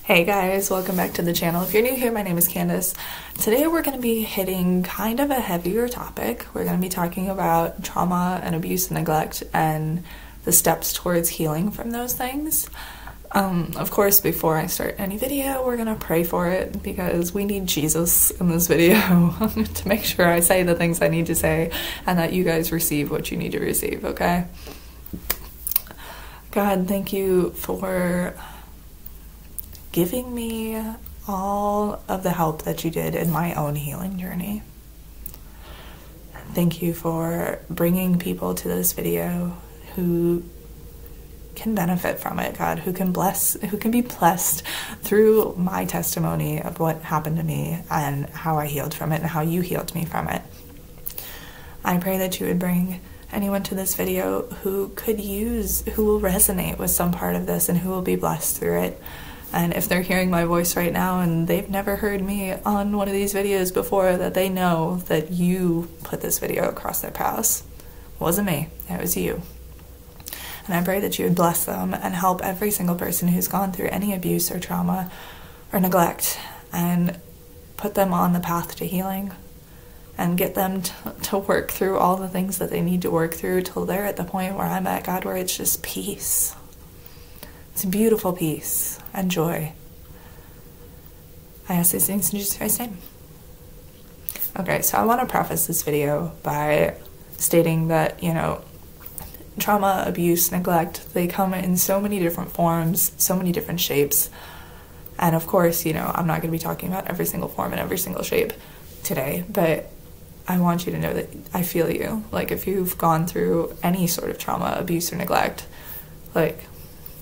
Hey guys, welcome back to the channel. If you're new here, my name is Candice. Today we're going to be hitting kind of a heavier topic. We're going to be talking about trauma and abuse and neglect and the steps towards healing from those things. Of course, before I start any video, we're going to pray for it because we need Jesus in this video to make sure I say the things I need to say and that you guys receive what you need to receive, okay? God, thank you for giving me all of the help that you did in my own healing journey. Thank you for bringing people to this video who can benefit from it, God, who can be blessed through my testimony of what happened to me and how I healed from it and how you healed me from it. I pray that you would bring anyone to this video who will resonate with some part of this and who will be blessed through it. And if they're hearing my voice right now and they've never heard me on one of these videos before, that they know that you put this video across their paths. It wasn't me, it was you. And I pray that you would bless them and help every single person who's gone through any abuse or trauma or neglect and put them on the path to healing and get them to work through all the things that they need to work through till they're at the point where I'm at, God, where it's just peace. It's beautiful peace and joy. I ask these things in Jesus Christ's name. Okay, so I want to preface this video by stating that, trauma, abuse, neglect, they come in so many different forms, so many different shapes. And of course, I'm not going to be talking about every single form and every single shape today, but I want you to know that I feel you. Like, if you've gone through any sort of trauma, abuse, or neglect,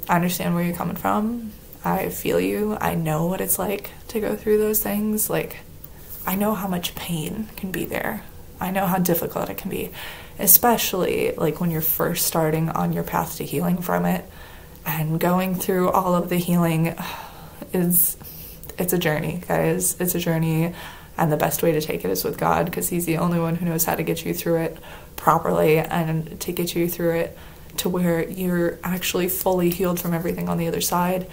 I understand where you're coming from. I feel you. I know what it's like to go through those things. I know how much pain can be there. I know how difficult it can be, especially when you're first starting on your path to healing from it and going through all of the healing. It's a journey, guys. It's a journey, and the best way to take it is with God, because he's the only one who knows how to get you through it properly and to get you through it to where you're actually fully healed from everything on the other side.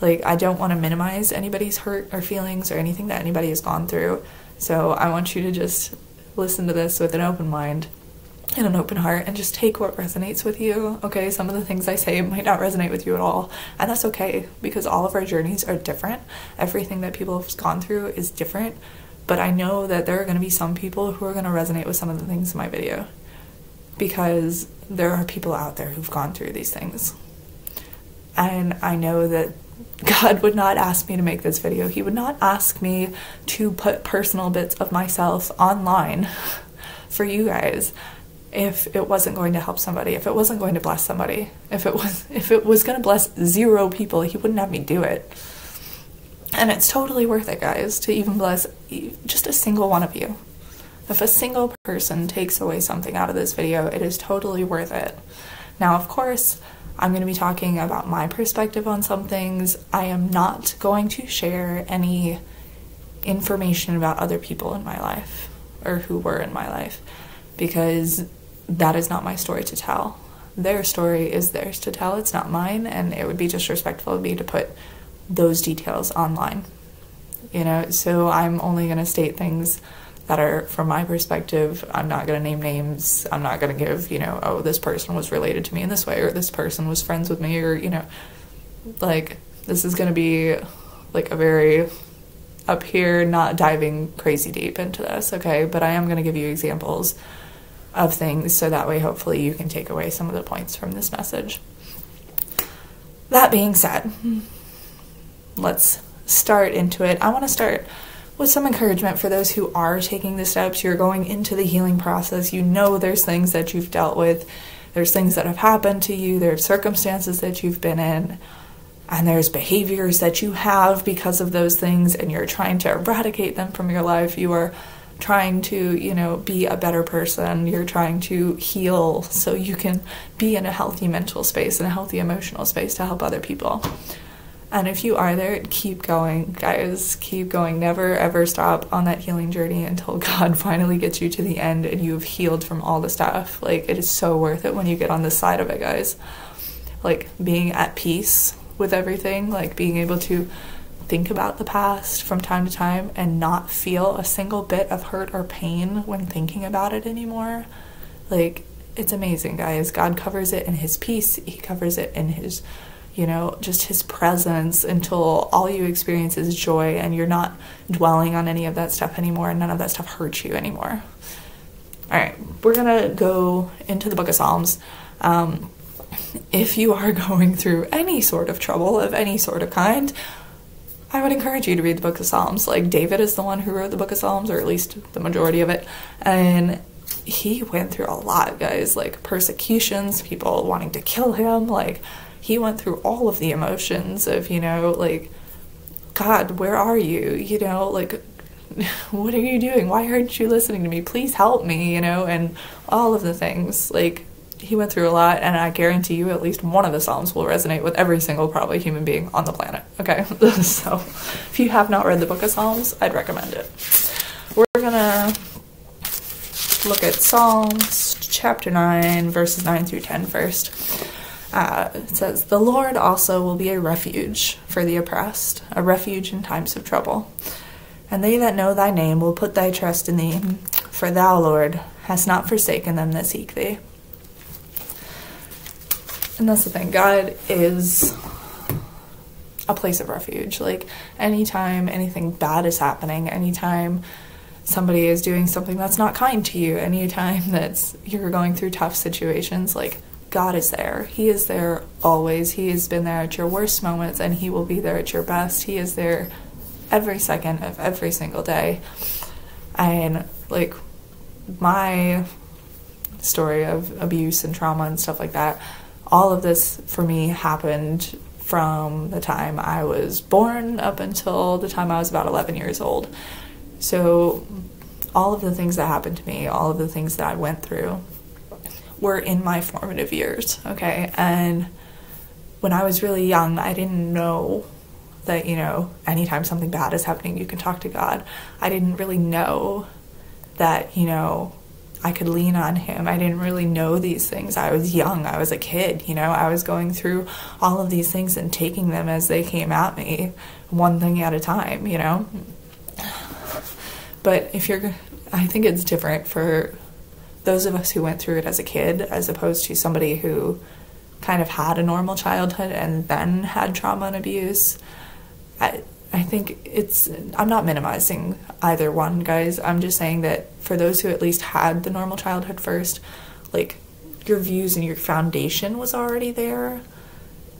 I don't want to minimize anybody's hurt or feelings or anything that anybody has gone through. So I want you to just listen to this with an open mind and an open heart and just take what resonates with you, okay? Some of the things I say might not resonate with you at all, and that's okay, because all of our journeys are different. Everything that people have gone through is different, but I know that there are going to be some people who are going to resonate with some of the things in my video, because there are people out there who've gone through these things. And I know that God would not ask me to make this video. He would not ask me to put personal bits of myself online for you guys if it wasn't going to help somebody, if it wasn't going to bless somebody. If it was going to bless 0 people, he wouldn't have me do it. And it's totally worth it, guys, to even bless just a single one of you. If a single person takes away something out of this video, it is totally worth it. Now, of course, I'm going to be talking about my perspective on some things. I am not going to share any information about other people in my life or who were in my life, because that is not my story to tell. Their story is theirs to tell. It's not mine, and it would be disrespectful of me to put those details online. So I'm only going to state things that are from my perspective. I'm not going to name names. I'm not going to give, oh, this person was related to me in this way, or this person was friends with me, or, this is going to be a very up here, not diving crazy deep into this, okay? But I am going to give you examples of things so that way hopefully you can take away some of the points from this message. That being said, let's start into it. I want to start with some encouragement for those who are taking the steps. You're going into the healing process. There's things that you've dealt with. There's things that have happened to you. There's circumstances that you've been in. And there's behaviors that you have because of those things, and you're trying to eradicate them from your life. You are trying to, be a better person. You're trying to heal so you can be in a healthy mental space and a healthy emotional space to help other people. And if you are there, keep going, guys. Keep going. Never, ever stop on that healing journey until God finally gets you to the end and you've healed from all the stuff. It is so worth it when you get on this side of it, guys. Being at peace with everything, being able to think about the past from time to time and not feel a single bit of hurt or pain when thinking about it anymore. Like, it's amazing, guys. God covers it in his peace. He covers it in his, just his presence, until all you experience is joy and you're not dwelling on any of that stuff anymore, and none of that stuff hurts you anymore. All right, we're gonna go into the book of Psalms. If you are going through any sort of trouble of any sort of kind, I would encourage you to read the book of Psalms. Like, David is the one who wrote the book of Psalms, or at least the majority of it, and he went through a lot, guys. Like, persecutions, people wanting to kill him. Like, he went through all of the emotions of, like, God, where are you? Like, what are you doing? Why aren't you listening to me? Please help me, and all of the things. Like, he went through a lot, and I guarantee you at least one of the Psalms will resonate with every single probably human being on the planet, okay? So if you have not read the book of Psalms, I'd recommend it. We're gonna look at Psalms chapter 9, verses 9 through 10 first. It says, "The Lord also will be a refuge for the oppressed, a refuge in times of trouble. And they that know thy name will put thy trust in thee, for thou, Lord, hast not forsaken them that seek thee." And that's the thing, God is a place of refuge. Like, anytime anything bad is happening, anytime somebody is doing something that's not kind to you, anytime you're going through tough situations, like, God is there. He is there always. He has been there at your worst moments, and he will be there at your best. He is there every second of every single day. And, like, my story of abuse and trauma and stuff like that, all of this for me happened from the time I was born up until the time I was about 11 years old. So all of the things that happened to me, all of the things that I went through, were in my formative years, okay? And when I was really young, I didn't know that, anytime something bad is happening, you can talk to God. I didn't really know that, I could lean on him. I didn't really know these things. I was young. I was a kid, I was going through all of these things and taking them as they came at me, one thing at a time, But I think it's different for those of us who went through it as a kid, as opposed to somebody who kind of had a normal childhood and then had trauma and abuse. I think I'm not minimizing either one, guys. I'm just saying that for those who at least had the normal childhood first, like, your views and your foundation was already there.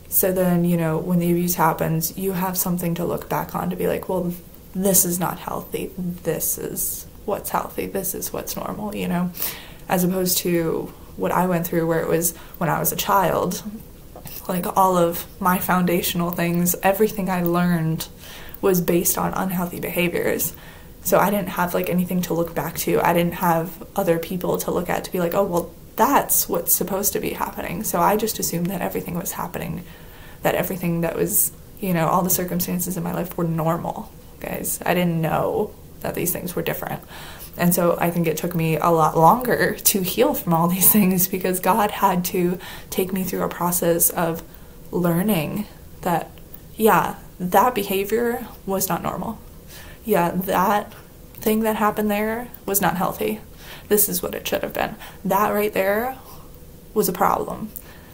So then, when the abuse happens, you have something to look back on to be like, well, this is not healthy. This is what's healthy. This is what's normal, as opposed to what I went through, where it was when I was a child. Like, all of my foundational things, everything I learned was based on unhealthy behaviors. So I didn't have, like, anything to look back to. I didn't have other people to look at to be like, oh, well, that's what's supposed to be happening. So I just assumed that everything was happening, that everything that was, all the circumstances in my life were normal, guys. I didn't know that these things were different. And so I think it took me a lot longer to heal from all these things, because God had to take me through a process of learning that, yeah, that behavior was not normal. Yeah, that thing that happened there was not healthy. This is what it should have been. That right there was a problem.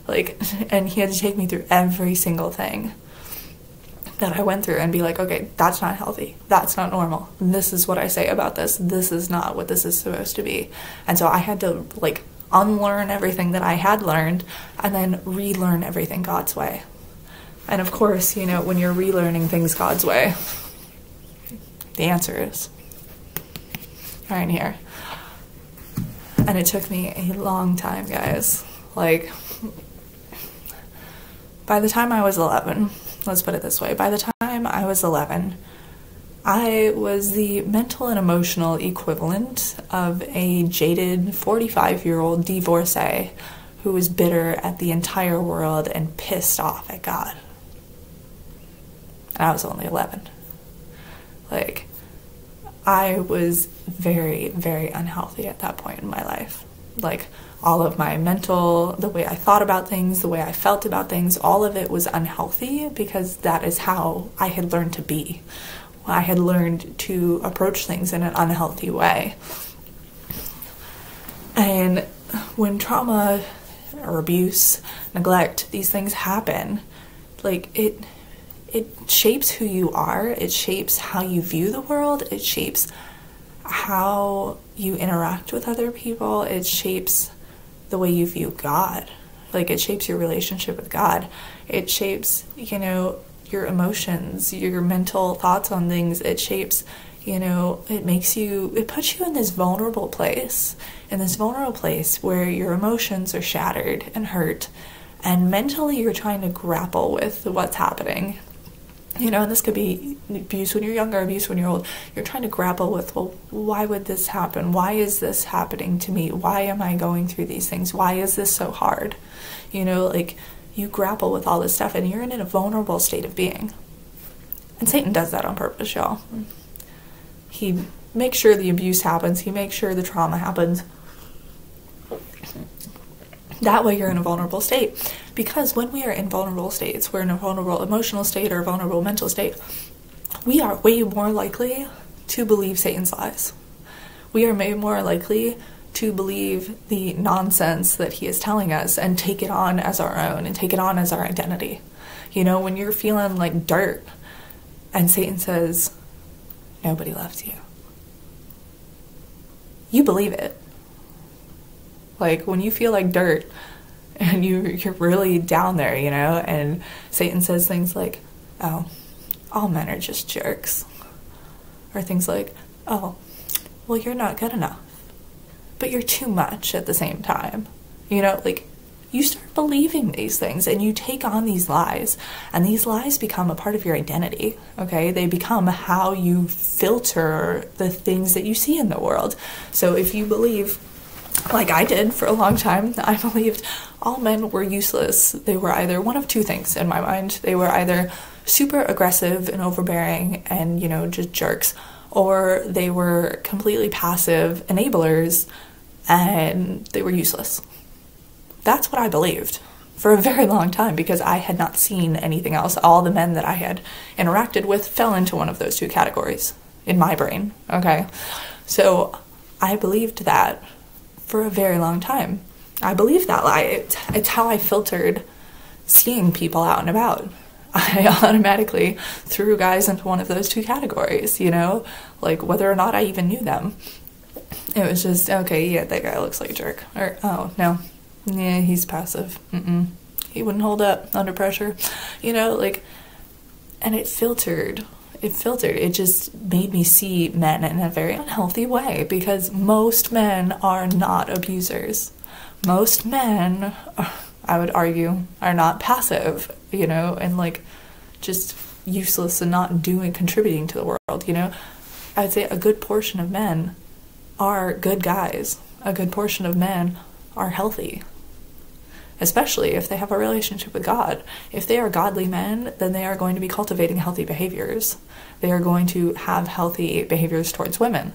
Like, and he had to take me through every single thing that I went through and be like, okay, that's not healthy. That's not normal. This is what I say about this. This is not what this is supposed to be. And so I had to, like, unlearn everything that I had learned and then relearn everything God's way. And of course, when you're relearning things God's way, the answer is right here. And it took me a long time, guys. Like, by the time I was 11, let's put it this way, by the time I was 11, I was the mental and emotional equivalent of a jaded 45-year-old divorcee who was bitter at the entire world and pissed off at God. And I was only 11. Like, I was very, very unhealthy at that point in my life. like all of my mental, the way I thought about things, the way I felt about things, all of it was unhealthy because that is how I had learned to be. I had learned to approach things in an unhealthy way. And when trauma or abuse, neglect, these things happen, like it shapes who you are, it shapes how you view the world, it shapes how you interact with other people, it shapes the way you view God. Like, it shapes your relationship with God. It shapes, you know, your emotions, your mental thoughts on things. It shapes, you know, it puts you in this vulnerable place, where your emotions are shattered and hurt, and mentally you're trying to grapple with what's happening. You know, and this could be abuse when you're younger, abuse when you're old. You're trying to grapple with, well, why would this happen? Why is this happening to me? Why am I going through these things? Why is this so hard? You know, like, you grapple with all this stuff, and you're in a vulnerable state of being. And Satan does that on purpose, y'all. He makes sure the abuse happens. He makes sure the trauma happens. That way you're in a vulnerable state. Because when we are in vulnerable states, we're in a vulnerable emotional state or a vulnerable mental state, we are way more likely to believe Satan's lies. We are way more likely to believe the nonsense that he is telling us and take it on as our own and take it on as our identity. You know, when you're feeling like dirt and Satan says, nobody loves you, you believe it. Like, when you feel like dirt and you're really down there, you know, and Satan says things like, oh, all men are just jerks. Or things like, oh, well, you're not good enough, but you're too much at the same time. You know, like, you start believing these things and you take on these lies, and these lies become a part of your identity, okay? They become how you filter the things that you see in the world. So if you believe, like I did for a long time, I believed all men were useless. They were either one of two things in my mind. They were either super aggressive and overbearing and, you know, just jerks, or they were completely passive enablers and they were useless. That's what I believed for a very long time because I had not seen anything else. All the men that I had interacted with fell into one of those two categories in my brain, okay? So I believed that for a very long time. I believed that lie. It's how I filtered seeing people out and about. I automatically threw guys into one of those two categories, you know, like whether or not I even knew them. It was just, okay, yeah, that guy looks like a jerk. Or, oh, no, yeah, he's passive. He wouldn't hold up under pressure, you know, like, and it filtered. It just made me see men in a very unhealthy way because most men are not abusers. Most men, I would argue, are not passive, you know, and like just useless and not contributing to the world, you know. I'd say a good portion of men are good guys. A good portion of men are healthy, especially if they have a relationship with God. If they are godly men, then they are going to be cultivating healthy behaviors. They are going to have healthy behaviors towards women.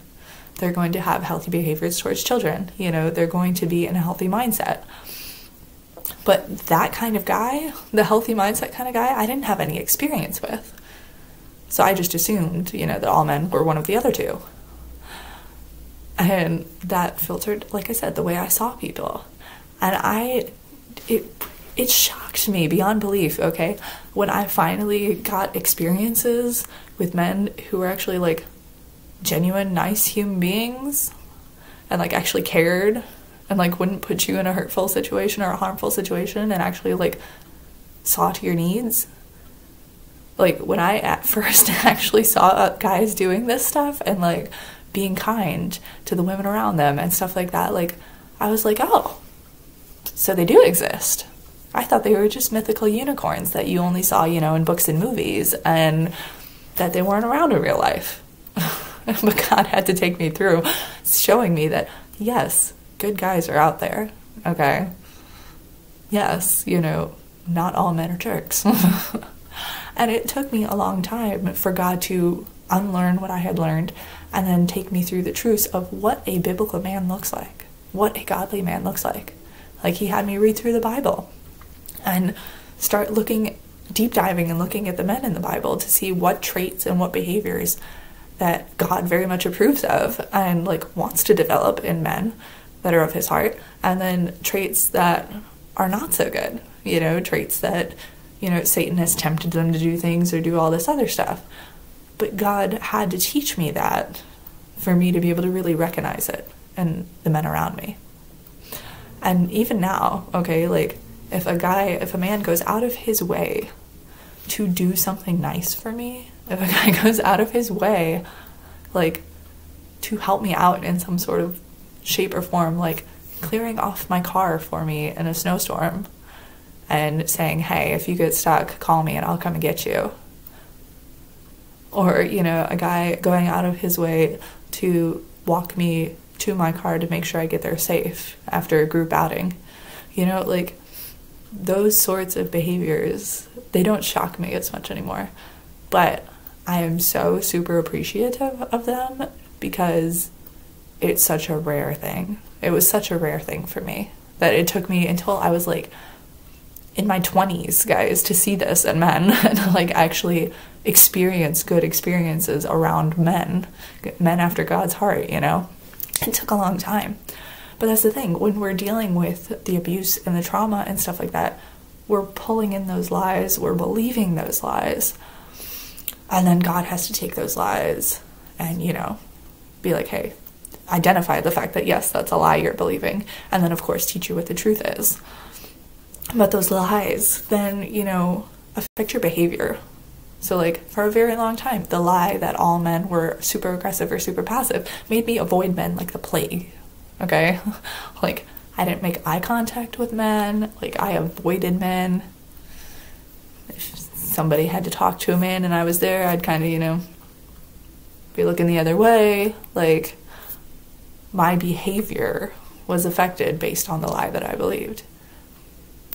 They're going to have healthy behaviors towards children. You know, they're going to be in a healthy mindset. But that kind of guy, the healthy mindset kind of guy, I didn't have any experience with. So I just assumed, you know, that all men were one of the other two. And that filtered, like I said, the way I saw people. And it shocked me beyond belief, okay? When I finally got experiences with men who were actually like genuine, nice human beings and like actually cared and like wouldn't put you in a hurtful situation or a harmful situation and actually like saw to your needs. Like when I at first actually saw guys doing this stuff and like being kind to the women around them and stuff like that, like I was like, oh, so they do exist. I thought they were just mythical unicorns that you only saw, you know, in books and movies and that they weren't around in real life. But God had to take me through showing me that, yes, good guys are out there, okay? Yes, you know, not all men are jerks. And it took me a long time for God to unlearn what I had learned and then take me through the truths of what a biblical man looks like. what a godly man looks like. Like, he had me read through the Bible and start looking, deep diving and looking at the men in the Bible to see what traits and what behaviors that God very much approves of and like wants to develop in men that are of his heart, and then traits that are not so good, you know, traits that, you know, Satan has tempted them to do things or do all this other stuff. But God had to teach me that for me to be able to really recognize it in the men around me. And even now, okay, like, if a man goes out of his way to do something nice for me, if a guy goes out of his way, like, to help me out in some sort of shape or form, like clearing off my car for me in a snowstorm and saying, hey, if you get stuck, call me and I'll come and get you. Or, you know, a guy going out of his way to walk me to my car to make sure I get there safe after a group outing. You know, like, those sorts of behaviors, they don't shock me as much anymore. But I am so super appreciative of them because it's such a rare thing. It was such a rare thing for me that it took me until I was like in my 20s, guys, to see this in men and like actually experience good experiences around men after God's heart, you know. It took a long time. But that's the thing, when we're dealing with the abuse and the trauma and stuff like that, we're pulling in those lies, we're believing those lies, and then God has to take those lies and, you know, be like, hey, identify the fact that yes, that's a lie you're believing, and then of course teach you what the truth is. But those lies then, you know, affect your behavior. So like, for a very long time, the lie that all men were super aggressive or super passive made me avoid men like the plague. Okay? Like, I didn't make eye contact with men. Like, I avoided men. If somebody had to talk to a man and I was there, I'd kind of, you know, be looking the other way. Like, my behavior was affected based on the lie that I believed.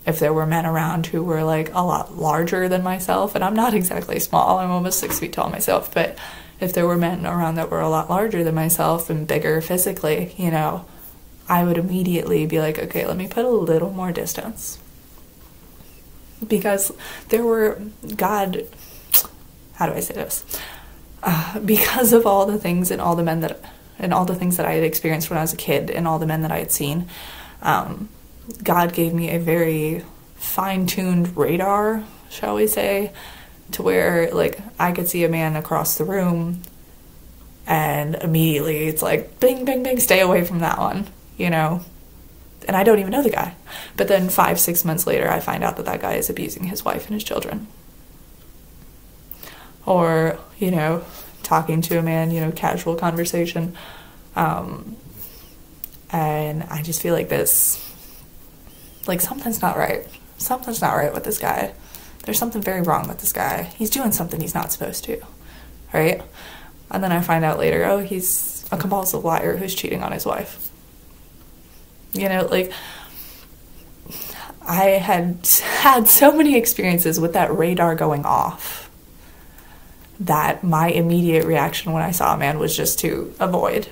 If there were men around who were like a lot larger than myself, and I'm not exactly small, I'm almost 6 feet tall myself, but if there were men around that were a lot larger than myself and bigger physically, you know, I would immediately be like, okay, let me put a little more distance. Because there were, God, how do I say this? Because of all the things and all the men that, and all the things that I had experienced when I was a kid and all the men that I had seen, God gave me a very fine-tuned radar, shall we say, to where, like, I could see a man across the room and immediately it's like, bing, bing, bing, stay away from that one, you know? And I don't even know the guy. But then 5-6 months later, I find out that that guy is abusing his wife and his children. Or, you know, talking to a man, you know, casual conversation. And I just feel like this, like, something's not right. Something's not right with this guy. There's something very wrong with this guy. He's doing something he's not supposed to, right? And then I find out later, oh, he's a compulsive liar who's cheating on his wife. You know, like, I had so many experiences with that radar going off that my immediate reaction when I saw a man was just to avoid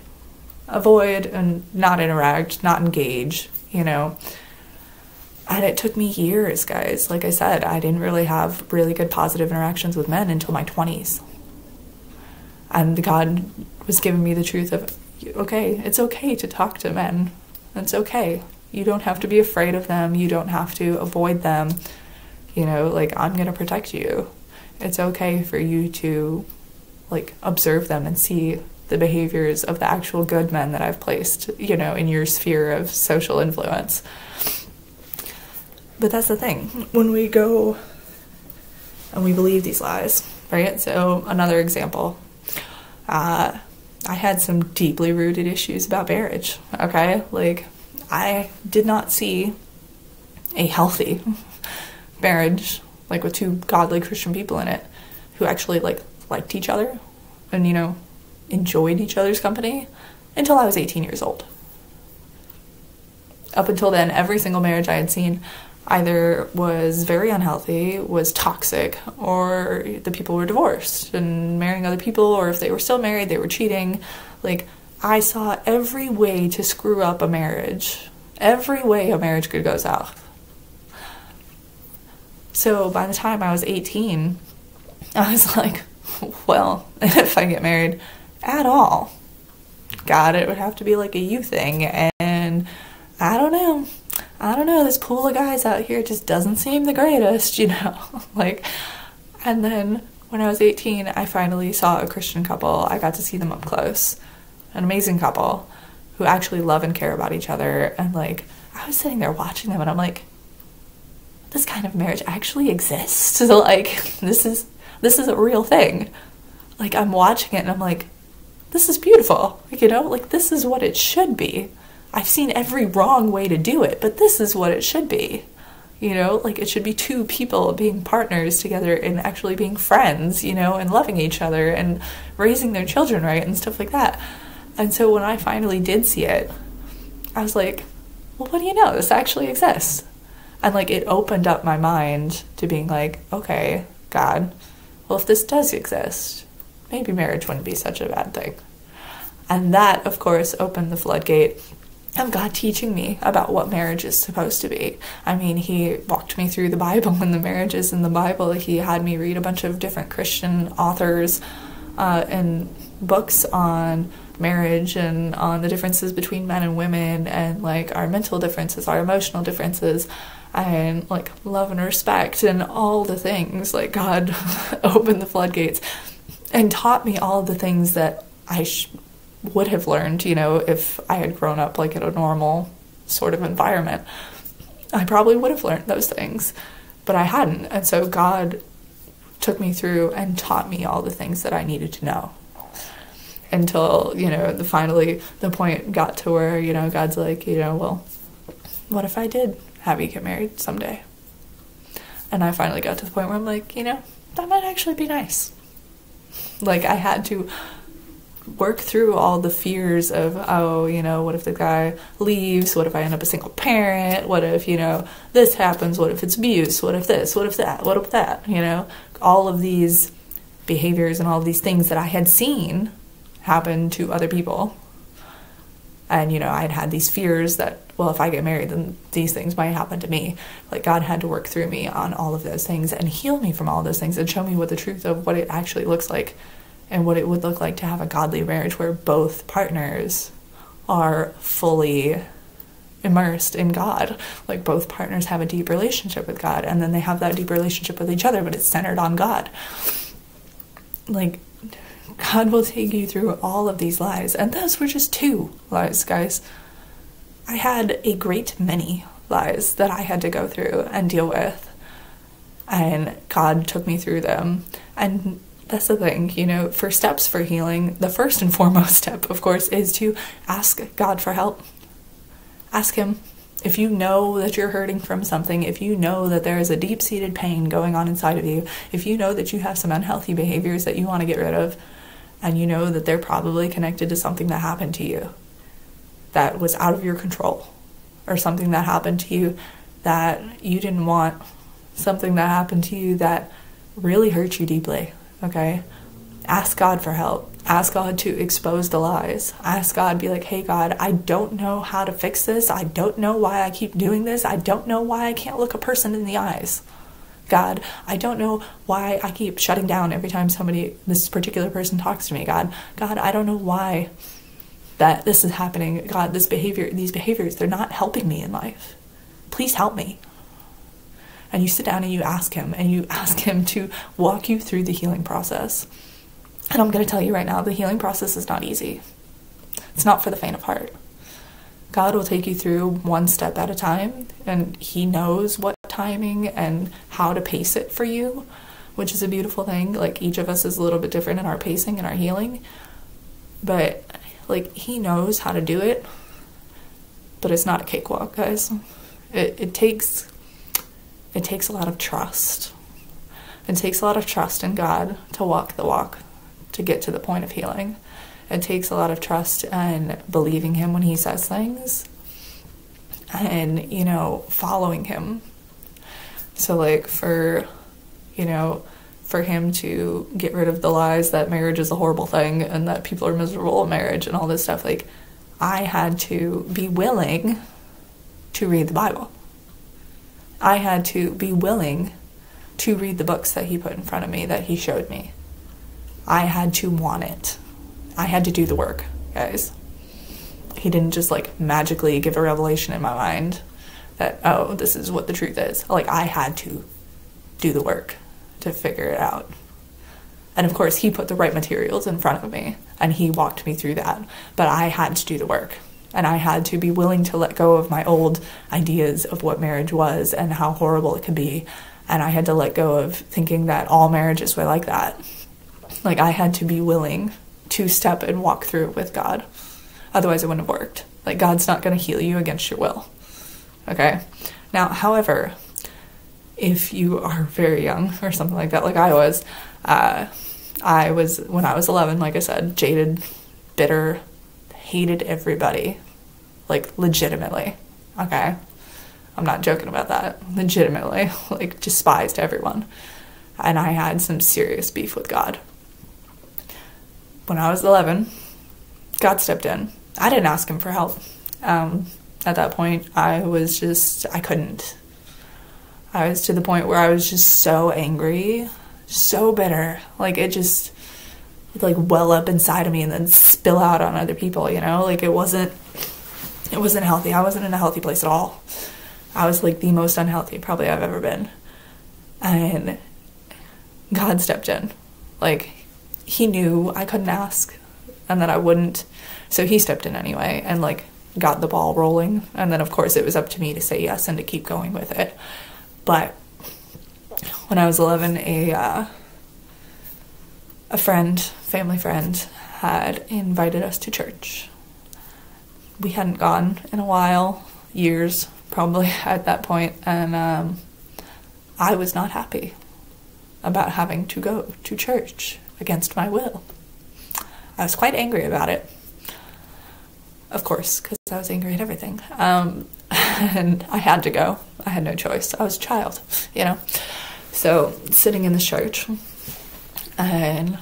and not interact, not engage, you know. And it took me years, guys. Like I said, I didn't really have really good positive interactions with men until my 20s. And God was giving me the truth of, okay, it's okay to talk to men. It's okay. You don't have to be afraid of them. You don't have to avoid them. You know, like, I'm going to protect you. It's okay for you to, like, observe them and see the behaviors of the actual good men that I've placed, you know, in your sphere of social influence. But that's the thing. When we go and we believe these lies, right? So another example, I had some deeply rooted issues about marriage, okay? Like, I did not see a healthy marriage, like, with two godly Christian people in it who actually, like, liked each other and, you know, enjoyed each other's company until I was 18 years old. Up until then, every single marriage I had seen either was very unhealthy, was toxic, or the people were divorced and marrying other people, or if they were still married, they were cheating. Like, I saw every way to screw up a marriage. Every way a marriage could go south. So by the time I was 18, I was like, well, if I get married at all, God, it would have to be like a you thing. And I don't know, this pool of guys out here just doesn't seem the greatest, like, and then when I was 18, I finally saw a Christian couple. I got to see them up close. An amazing couple who actually love and care about each other. And like, I was sitting there watching them and I'm like, this kind of marriage actually exists. So like, this is a real thing. Like, I'm watching it and I'm like, this is beautiful. Like, this is what it should be. I've seen every wrong way to do it, but this is what it should be. Like, it should be two people being partners together and actually being friends, and loving each other and raising their children right and stuff like that. And so when I finally did see it, I was like, well, what do you know? This actually exists. And like, it opened up my mind to being like, okay, God, well, if this does exist, maybe marriage wouldn't be such a bad thing. And that, of course, opened the floodgate of God teaching me about what marriage is supposed to be. I mean, he walked me through the Bible and the marriages in the Bible. He had me read a bunch of different Christian authors and books on marriage and on the differences between men and women and like our mental differences, our emotional differences, and like love and respect and all the things. Like, God opened the floodgates and taught me all the things that I would have learned, if I had grown up like in a normal sort of environment. I probably would have learned those things, but I hadn't. And so God took me through and taught me all the things that I needed to know until, finally the point got to where, God's like, well, what if I did have you get married someday? And I finally got to the point where I'm like, that might actually be nice. Like, I had to work through all the fears of, what if the guy leaves? What if I end up a single parent? What if, this happens? What if it's abuse? What if this? What if that? What if that? All of these behaviors and all of these things that I had seen happen to other people. And, I'd had these fears that, well, if I get married, then these things might happen to me. Like, God had to work through me on all of those things and heal me from all those things and show me what the truth of what it actually looks like and what it would look like to have a godly marriage where both partners are fully immersed in God. Like, both partners have a deep relationship with God, and then they have that deep relationship with each other, but it's centered on God. Like, God will take you through all of these lies, and those were just 2 lies, guys. I had a great many lies that I had to go through and deal with, and God took me through them. And that's the thing, for steps for healing, the first and foremost step, of course, is to ask God for help. Ask him. If you know that you're hurting from something, if you know that there is a deep-seated pain going on inside of you, if you know that you have some unhealthy behaviors that you want to get rid of, and you know that they're probably connected to something that happened to you that was out of your control, or something that happened to you that you didn't want, something that happened to you that really hurt you deeply, okay? Ask God for help. Ask God to expose the lies. Ask God, be like, hey God, I don't know how to fix this. I don't know why I keep doing this. I don't know why I can't look a person in the eyes. God, I don't know why I keep shutting down every time this particular person talks to me. God, I don't know why that this is happening. God, these behaviors, they're not helping me in life. Please help me. And you sit down and you ask him to walk you through the healing process. And I'm going to tell you right now, the healing process is not easy. It's not for the faint of heart. God will take you through one step at a time, and he knows what timing and how to pace it for you, which is a beautiful thing. Like, each of us is a little bit different in our pacing and our healing, but like, he knows how to do it, but it's not a cakewalk, guys. It takes a lot of trust. It takes a lot of trust in God to walk the walk, to get to the point of healing. It takes a lot of trust and believing him when he says things and, following him. So like, for for him to get rid of the lies that marriage is a horrible thing and that people are miserable in marriage and all this stuff, like, I had to be willing to read the Bible. I had to be willing to read the books that he put in front of me, that he showed me. I had to want it. I had to do the work, guys. He didn't just, like, magically give a revelation in my mind that, oh, this is what the truth is. Like, I had to do the work to figure it out. And of course, he put the right materials in front of me, and he walked me through that. But I had to do the work, and I had to be willing to let go of my old ideas of what marriage was and how horrible it could be. And I had to let go of thinking that all marriages were like that. Like, I had to be willing to step and walk through it with God. Otherwise, it wouldn't have worked. Like, God's not going to heal you against your will. Okay? Now, however, if you are very young or something like that, like I was, when I was 11, like I said, jaded, bitter, hated everybody. Like, legitimately. Okay? I'm not joking about that. Legitimately. Like, despised everyone. And I had some serious beef with God. When I was 11, God stepped in. I didn't ask him for help. At that point, I couldn't. I was to the point where I was just so angry, so bitter. Like, it just would, like, well up inside of me and then spill out on other people, you know? Like, it wasn't healthy. I wasn't in a healthy place at all. I was, like, the most unhealthy probably I've ever been. And God stepped in. Like, he knew I couldn't ask and that I wouldn't. So he stepped in anyway and, like, got the ball rolling. And then, of course, it was up to me to say yes and to keep going with it. But when I was 11, a family friend, had invited us to church. We hadn't gone in a while, years probably at that point, and I was not happy about having to go to church against my will. I was quite angry about it, of course, because I was angry at everything. And I had to go. I had no choice. I was a child, you know. So, sitting in this church, and,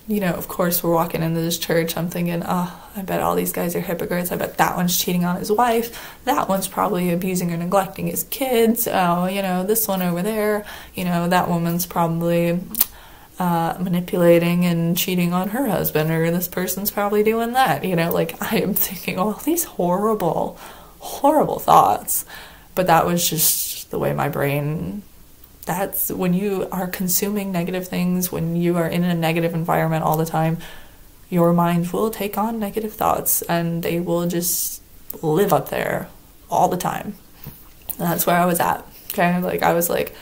you know, of course, we're walking into this church. I'm thinking, oh, I bet all these guys are hypocrites. I bet that one's cheating on his wife. That one's probably abusing or neglecting his kids. Oh, you know, this one over there, you know, that woman's probably manipulating and cheating on her husband, or this person's probably doing that, you know. Like, I am thinking all these horrible thoughts. But that was just the way my brain, that's when you are consuming negative things, when you are in a negative environment all the time, your mind will take on negative thoughts and they will just live up there all the time. And that's where I was at. Okay, like, I was like,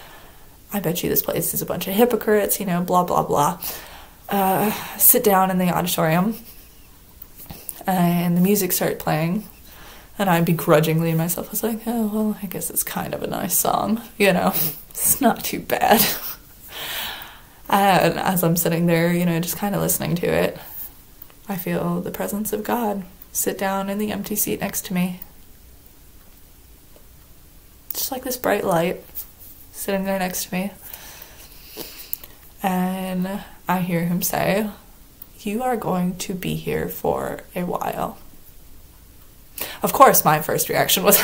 I bet you this place is a bunch of hypocrites, you know, blah blah blah. Sit down in the auditorium and the music started playing. And I begrudgingly myself was like, oh, well, I guess it's kind of a nice song, you know, it's not too bad. And as I'm sitting there, you know, just kind of listening to it, I feel the presence of God sit down in the empty seat next to me. Just like this bright light sitting there next to me. And I hear him say, you are going to be here for a while. Of course, my first reaction was,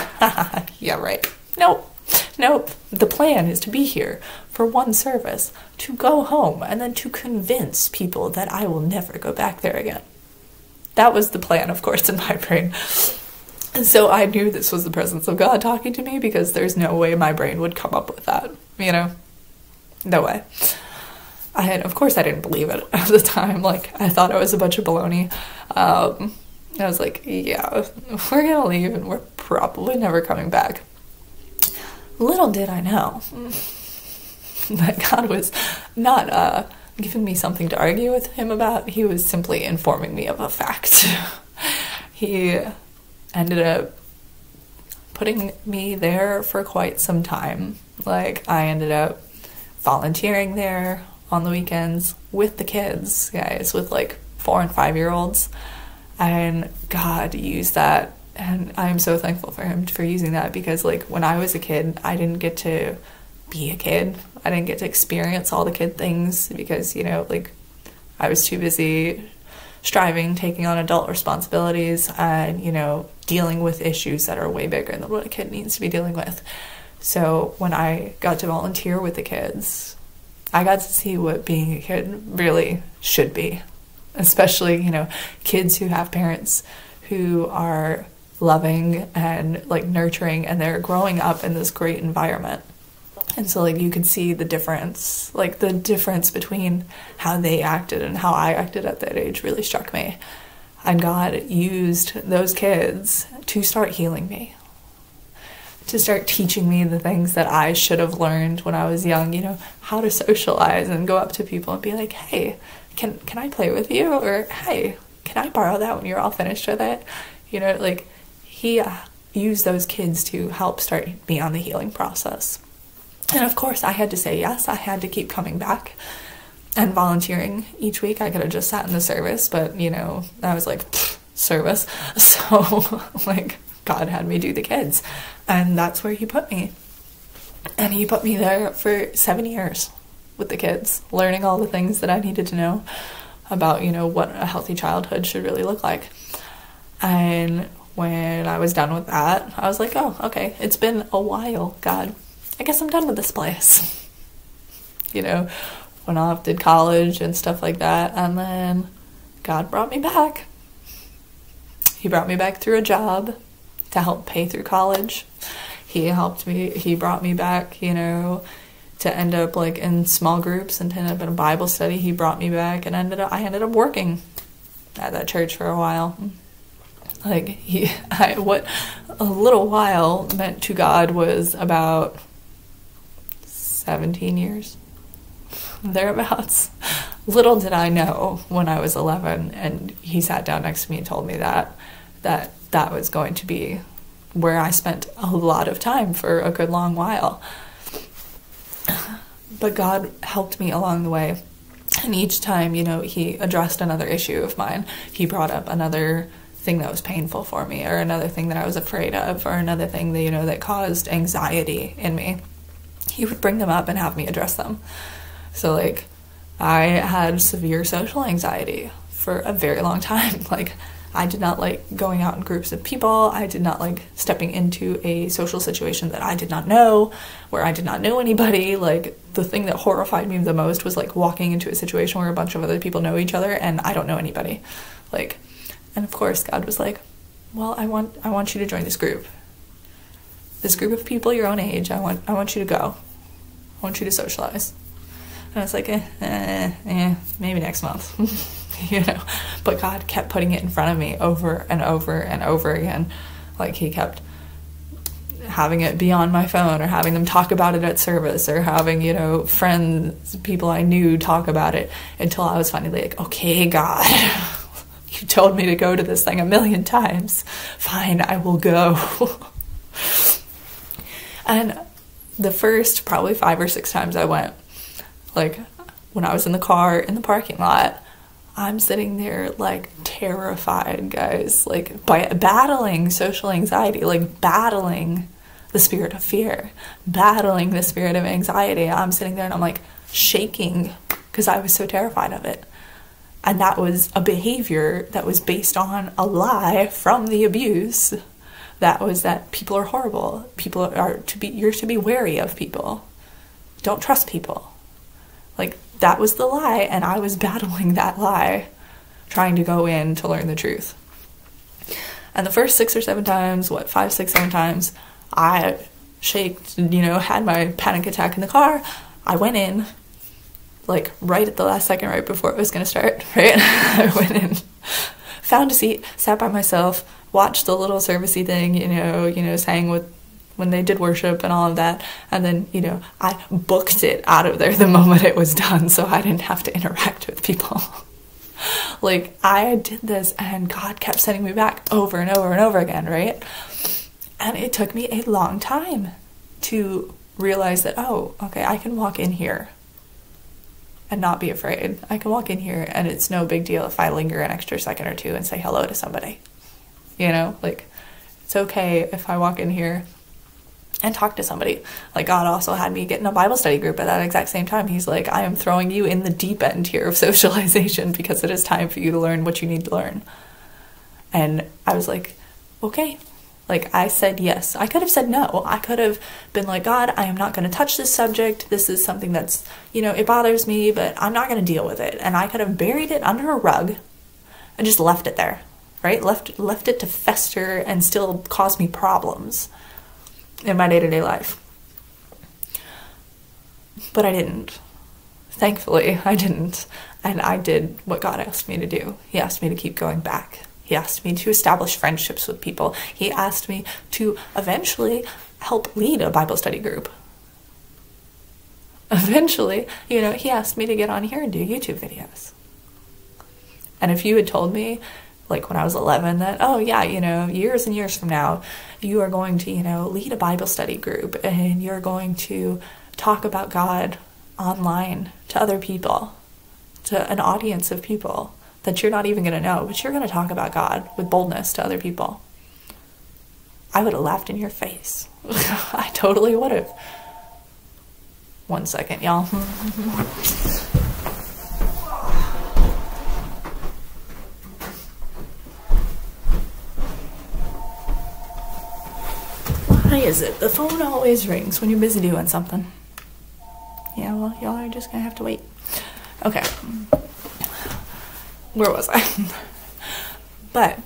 yeah, right. Nope. The plan is to be here for one service, to go home, and then to convince people that I will never go back there again. That was the plan, of course, in my brain. And so I knew this was the presence of God talking to me, because there's no way my brain would come up with that, you know? No way. Of course, I didn't believe it at the time. Like, I thought it was a bunch of baloney. I was like, yeah, we're going to leave and we're probably never coming back. Little did I know that God was not giving me something to argue with him about. He was simply informing me of a fact. He ended up putting me there for quite some time. Like, I ended up volunteering there on the weekends with the kids, guys, with like 4 and 5-year-olds. And God used that, and I'm so thankful for him for using that, because like when I was a kid, I didn't get to be a kid. I didn't get to experience all the kid things because, you know, like, I was too busy striving, taking on adult responsibilities, and, you know, dealing with issues that are way bigger than what a kid needs to be dealing with. So when I got to volunteer with the kids, I got to see what being a kid really should be, especially, you know, kids who have parents who are loving and, like, nurturing, and they're growing up in this great environment. And so, like, you could see the difference, like, the difference between how they acted and how I acted at that age really struck me. And God used those kids to start healing me, to start teaching me the things that I should have learned when I was young, you know, how to socialize and go up to people and be like, hey, can I play with you? Or, hey, can I borrow that when you're all finished with it? You know, like, he used those kids to help start me on the healing process. And of course, I had to say yes. I had to keep coming back and volunteering each week. I could have just sat in the service, but, you know, I was like, service. So, like, God had me do the kids. And that's where he put me. And he put me there for 7 years with the kids, learning all the things that I needed to know about, you know, what a healthy childhood should really look like. And when I was done with that, I was like, oh, okay, it's been a while, God. I guess I'm done with this place. You know, went off, did college and stuff like that, and then God brought me back. He brought me back through a job to help pay through college. He brought me back, you know, to end up, like, in small groups and to end up in a Bible study. He brought me back, and I ended up working at that church for a while. Like, what a little while meant to God was about 17 years, thereabouts. Little did I know when I was 11 and he sat down next to me and told me that was going to be where I spent a lot of time for a good long while. But God helped me along the way. And each time, you know, he addressed another issue of mine. He brought up another thing that was painful for me, or another thing that I was afraid of, or another thing that, you know, that caused anxiety in me. He would bring them up and have me address them. So, like, I had severe social anxiety for a very long time. Like, I did not like going out in groups of people. I did not like stepping into a social situation that I did not know, where I did not know anybody. Like, the thing that horrified me the most was, like, walking into a situation where a bunch of other people know each other and I don't know anybody. Like, and of course God was like, well, I want you to join this group of people your own age. I want you to go. I want you to socialize. And I was like, maybe next month, you know. But God kept putting it in front of me over and over and over again. Like, he kept having it be on my phone, or having them talk about it at service, or having, you know, friends, people I knew talk about it, until I was finally like, okay, God, you told me to go to this thing 1,000,000 times. Fine, I will go. And the first probably 5 or 6 times I went, like, when I was in the car in the parking lot, I'm sitting there, like, terrified, guys, like, battling social anxiety, like, battling the spirit of fear, battling the spirit of anxiety. I'm sitting there and I'm, like, shaking because I was so terrified of it. And that was a behavior that was based on a lie from the abuse. That was that people are horrible. You're to be wary of people. Don't trust people. Like, that was the lie, and I was battling that lie, trying to go in to learn the truth. And the first 6 or 7 times, 5, 6, 7 times, I shaked, you know, had my panic attack in the car. I went in, like, right at the last second, right before it was going to start, right? I went in, found a seat, sat by myself, watched the little servicey thing, you know, sang with when they did worship and all of that, and then, you know, I booked it out of there the moment it was done, so I didn't have to interact with people. Like, I did this, and God kept sending me back over and over and over again, right? And it took me a long time to realize that, oh, okay, I can walk in here and not be afraid. I can walk in here, and it's no big deal if I linger an extra second or two and say hello to somebody. You know, like, it's okay if I walk in here and talk to somebody. Like, God also had me get in a Bible study group at that exact same time. He's like, I am throwing you in the deep end here of socialization because it is time for you to learn what you need to learn. And I was like, okay. Like, I said yes. I could have said no. I could have been like, God, I am not going to touch this subject. This is something that's, you know, it bothers me, but I'm not going to deal with it. And I could have buried it under a rug and just left it there, right? Left it to fester and still cause me problems in my day-to-day life. But I didn't. Thankfully, I didn't. And I did what God asked me to do. He asked me to keep going back. He asked me to establish friendships with people. He asked me to eventually help lead a Bible study group. Eventually, you know, he asked me to get on here and do YouTube videos. And if you had told me, like when I was 11, that, oh yeah, you know, years and years from now, you are going to, you know, lead a Bible study group and you're going to talk about God online to other people, to an audience of people that you're not even going to know, but you're going to talk about God with boldness to other people, I would have laughed in your face. I totally would have. 1 second, y'all. Why is it the phone always rings when you're busy doing something? Yeah, well, y'all are just gonna have to wait. Okay. Where was I? But,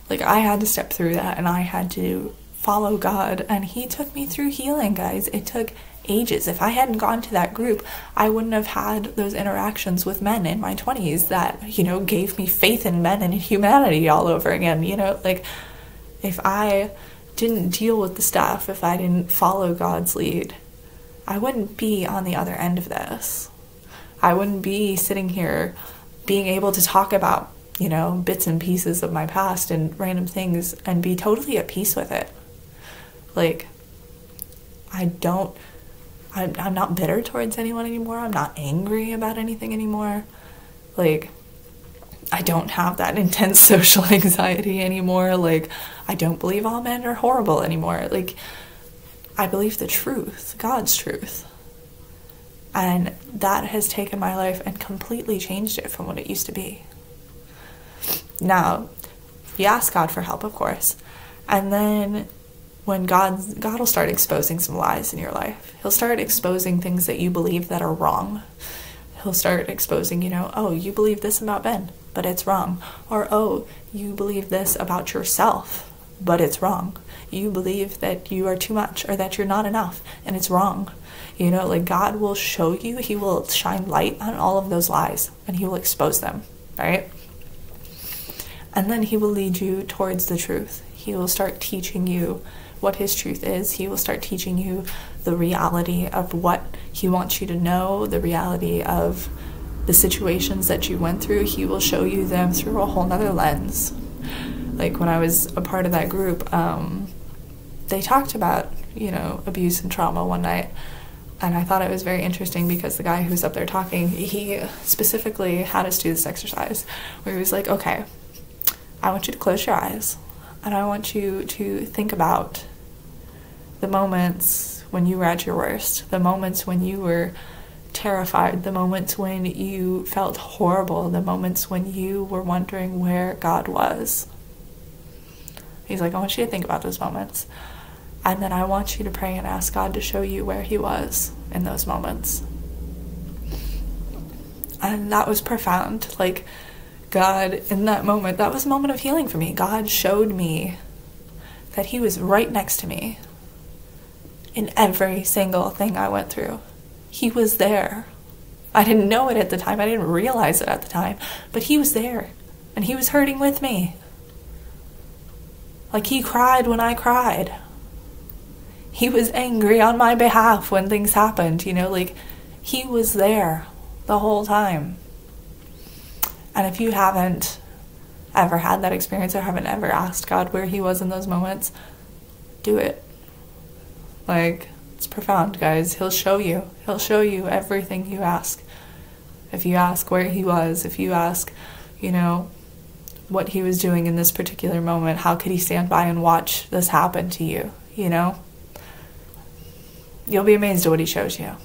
like, I had to step through that, and I had to follow God, and he took me through healing, guys. It took ages. If I hadn't gone to that group, I wouldn't have had those interactions with men in my 20s that, you know, gave me faith in men and humanity all over again. You know, like, if I didn't deal with the stuff, if I didn't follow God's lead, I wouldn't be on the other end of this. I wouldn't be sitting here being able to talk about, you know, bits and pieces of my past and random things and be totally at peace with it. Like, I'm not bitter towards anyone anymore. I'm not angry about anything anymore. Like, I don't have that intense social anxiety anymore. Like, I don't believe all men are horrible anymore. Like, I believe the truth, God's truth. And that has taken my life and completely changed it from what it used to be. Now, you ask God for help, of course. And then when God will start exposing some lies in your life. He'll start exposing things that you believe that are wrong. He'll start exposing, you know, oh, you believe this about Ben, but it's wrong. Or, oh, you believe this about yourself, but it's wrong. You believe that you are too much or that you're not enough, and it's wrong. You know, like, God will show you, he will shine light on all of those lies, and he will expose them, right? And then he will lead you towards the truth. He will start teaching you what his truth is. He will start teaching you the reality of what he wants you to know, the reality of the situations that you went through. He will show you them through a whole nother lens. Like, when I was a part of that group, they talked about, you know, abuse and trauma one night. And I thought it was very interesting because the guy who was up there talking, he specifically had us do this exercise where he was like, okay, I want you to close your eyes and I want you to think about the moments when you were at your worst, the moments when you were terrified, the moments when you felt horrible, the moments when you were wondering where God was. He's like, I want you to think about those moments. And then I want you to pray and ask God to show you where he was in those moments. And that was profound. Like, God, in that moment, that was a moment of healing for me. God showed me that he was right next to me in every single thing I went through. He was there. I didn't know it at the time. I didn't realize it at the time. But he was there. And he was hurting with me. Like, he cried when I cried. He was angry on my behalf when things happened, you know, like, he was there the whole time. And if you haven't ever had that experience or haven't ever asked God where he was in those moments, do it. Like, it's profound, guys. He'll show you. He'll show you everything you ask. If you ask where he was, if you ask, you know, what he was doing in this particular moment, how could he stand by and watch this happen to you, you know? You'll be amazed at what he shows you.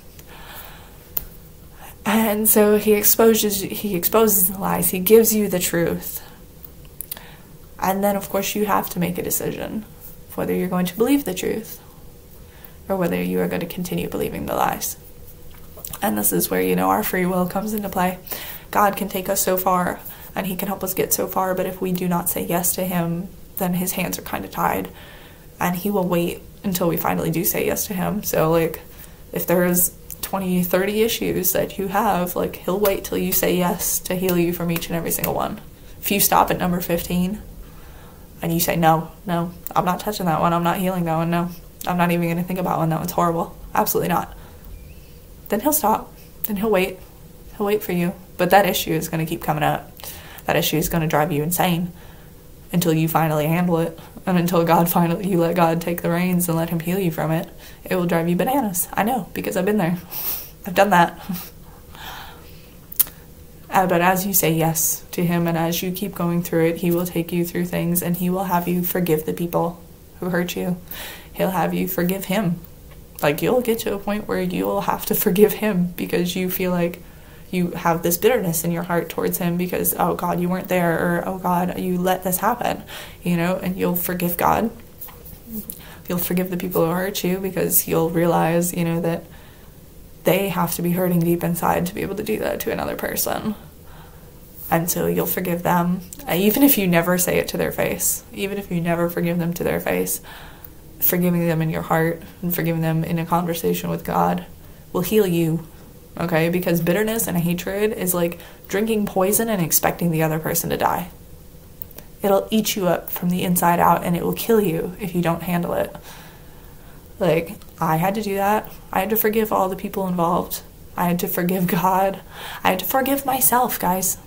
And so he exposes the lies. He gives you the truth. And then, of course, you have to make a decision whether you're going to believe the truth or whether you are going to continue believing the lies. And this is where, our free will comes into play. God can take us so far, and he can help us get so far, but if we do not say yes to him, then his hands are kind of tied, and he will wait until we finally do say yes to him. So, if there's 20, 30 issues that you have, he'll wait till you say yes to heal you from each and every single one. If you stop at number 15, and you say, no, I'm not touching that one, I'm not healing that one, no, I'm not even going to think about one, that one's horrible, absolutely not, then he'll stop, then he'll wait for you. But that issue is going to keep coming up. That issue is going to drive you insane until you finally handle it, and until you let God take the reins and let him heal you from it. It will drive you bananas. I know, because I've been there. I've done that. But as you say yes to him, and as you keep going through it, he will take you through things, and he will have you forgive the people who hurt you. He'll have you forgive him. You'll get to a point where you'll have to forgive him because you feel like you have this bitterness in your heart towards him because, oh God, you weren't there, or oh God, you let this happen, and you'll forgive God. You'll forgive the people who hurt you because you'll realize, that they have to be hurting deep inside to be able to do that to another person. And so you'll forgive them, even if you never say it to their face, even if you never forgive them to their face. Forgiving them in your heart and forgiving them in a conversation with God will heal you, okay? Because bitterness and hatred is like drinking poison and expecting the other person to die. It'll eat you up from the inside out, and it will kill you if you don't handle it. I had to do that. I had to forgive all the people involved. I had to forgive God. I had to forgive myself, guys,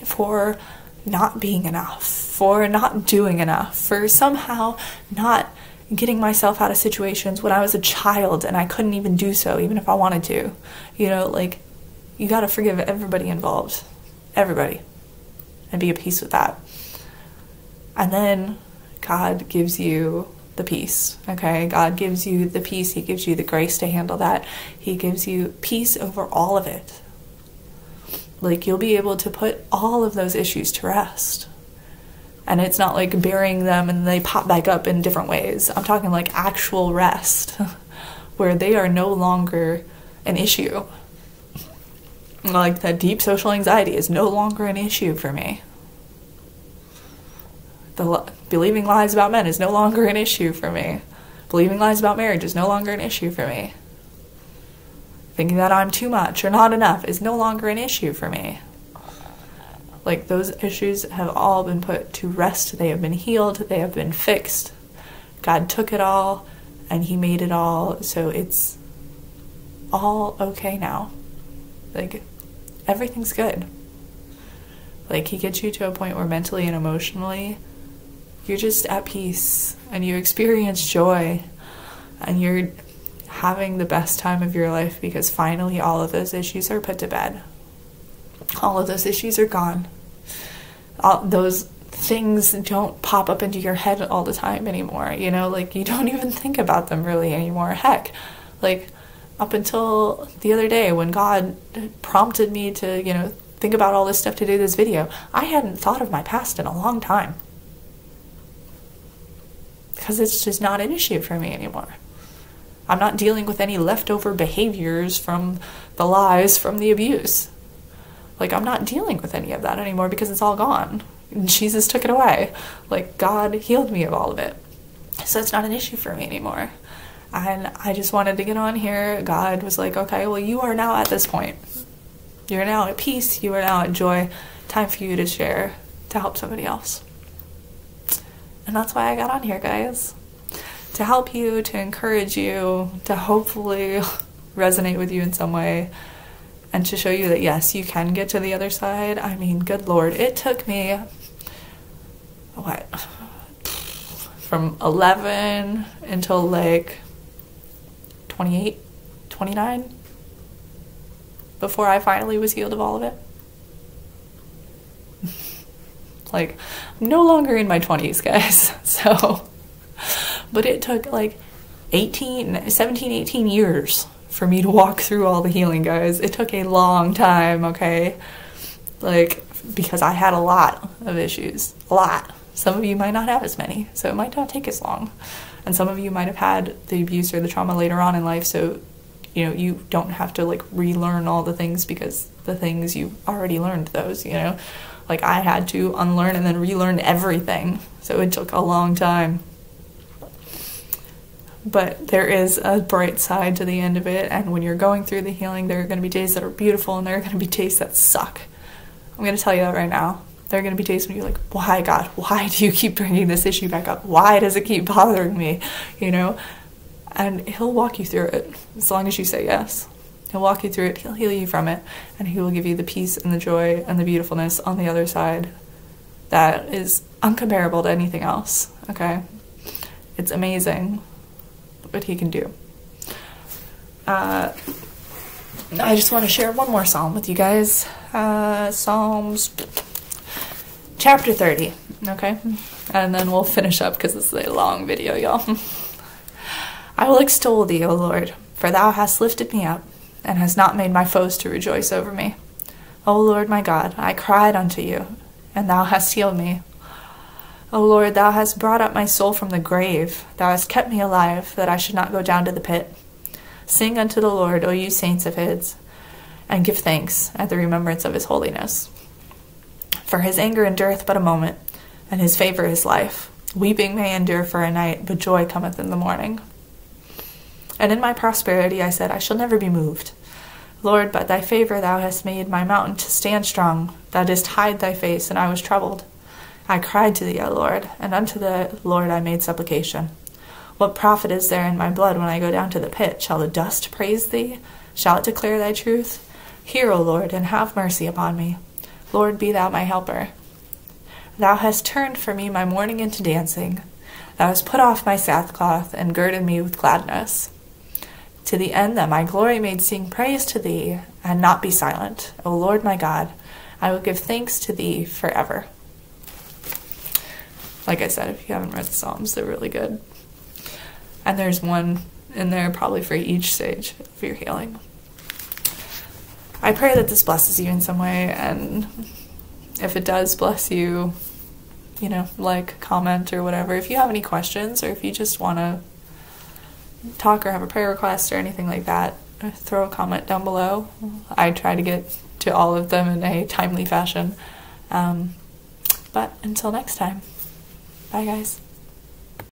for not being enough, for not doing enough, for somehow not getting myself out of situations when I was a child and I couldn't even do so, even if I wanted to. You got to forgive everybody involved, everybody, and be at peace with that. And then God gives you the peace, okay? God gives you the peace. He gives you the grace to handle that. He gives you peace over all of it. You'll be able to put all of those issues to rest. And it's not like burying them and they pop back up in different ways. I'm talking actual rest, where they are no longer an issue. That deep social anxiety is no longer an issue for me. Believing lies about men is no longer an issue for me. Believing lies about marriage is no longer an issue for me. Thinking that I'm too much or not enough is no longer an issue for me. Those issues have all been put to rest. They have been healed. They have been fixed. God took it all, and he made it all, so it's all okay now. Everything's good. He gets you to a point where mentally and emotionally, you're just at peace, and you experience joy, and you're having the best time of your life because finally all of those issues are put to bed. All of those issues are gone. All those things don't pop up into your head all the time anymore, you don't even think about them really anymore. Heck, up until the other day when God prompted me to, think about all this stuff to do this video, I hadn't thought of my past in a long time. Because it's just not an issue for me anymore. I'm not dealing with any leftover behaviors from the lies, from the abuse. I'm not dealing with any of that anymore because it's all gone. Jesus took it away. God healed me of all of it. So it's not an issue for me anymore. And I just wanted to get on here. God was like, okay, well, you are now at this point. You're now at peace. You are now at joy. Time for you to share, to help somebody else. And that's why I got on here, guys. To help you, to encourage you, to hopefully resonate with you in some way, and to show you that, yes, you can get to the other side. I mean, good Lord, it took me, from 11 until 28, 29, before I finally was healed of all of it. I'm no longer in my 20s, guys, so... But it took, 17, 18 years for me to walk through all the healing, guys. It took a long time, okay? Like, because I had a lot of issues. A lot. Some of you might not have as many, so it might not take as long. And some of you might have had the abuse or the trauma later on in life, so, you know, you don't have to, like, relearn all the things because the things you already learned those, you know? Like, I had to unlearn and then relearn everything, so it took a long time. But there is a bright side to the end of it, and when you're going through the healing, there are going to be days that are beautiful, and there are going to be days that suck. I'm going to tell you that right now. There are going to be days when you're like, why, God? Why do you keep bringing this issue back up? Why does it keep bothering me? You know? And he'll walk you through it, as long as you say yes. He'll walk you through it, he'll heal you from it, and he will give you the peace and the joy and the beautifulness on the other side that is uncomparable to anything else, okay? It's amazing what he can do. I just want to share one more psalm with you guys. Psalms chapter 30, okay? And then we'll finish up because this is a long video, y'all. I will extol thee, O Lord, for thou hast lifted me up, and hast not made my foes to rejoice over me. O Lord my God, I cried unto you, and thou hast healed me. O Lord, thou hast brought up my soul from the grave. Thou hast kept me alive, that I should not go down to the pit. Sing unto the Lord, O you saints of his, and give thanks at the remembrance of his holiness. For his anger endureth but a moment, and his favor is life. Weeping may endure for a night, but joy cometh in the morning. And in my prosperity I said, I shall never be moved. Lord, by thy favor thou hast made my mountain to stand strong. Thou didst hide thy face, and I was troubled. I cried to thee, O Lord, and unto the Lord I made supplication. What profit is there in my blood when I go down to the pit? Shall the dust praise thee? Shall it declare thy truth? Hear, O Lord, and have mercy upon me. Lord, be thou my helper. Thou hast turned for me my mourning into dancing. Thou hast put off my sackcloth, and girded me with gladness, to the end that my glory may sing praise to thee, and not be silent. O Lord my God, I will give thanks to thee forever. Like I said, if you haven't read the Psalms, they're really good. And there's one in there probably for each stage of your healing. I pray that this blesses you in some way, and if it does bless you, you know, like, comment, or whatever. If you have any questions, or if you just want to talk or have a prayer request or anything like that, throw a comment down below. I try to get to all of them in a timely fashion. But until next time, bye guys.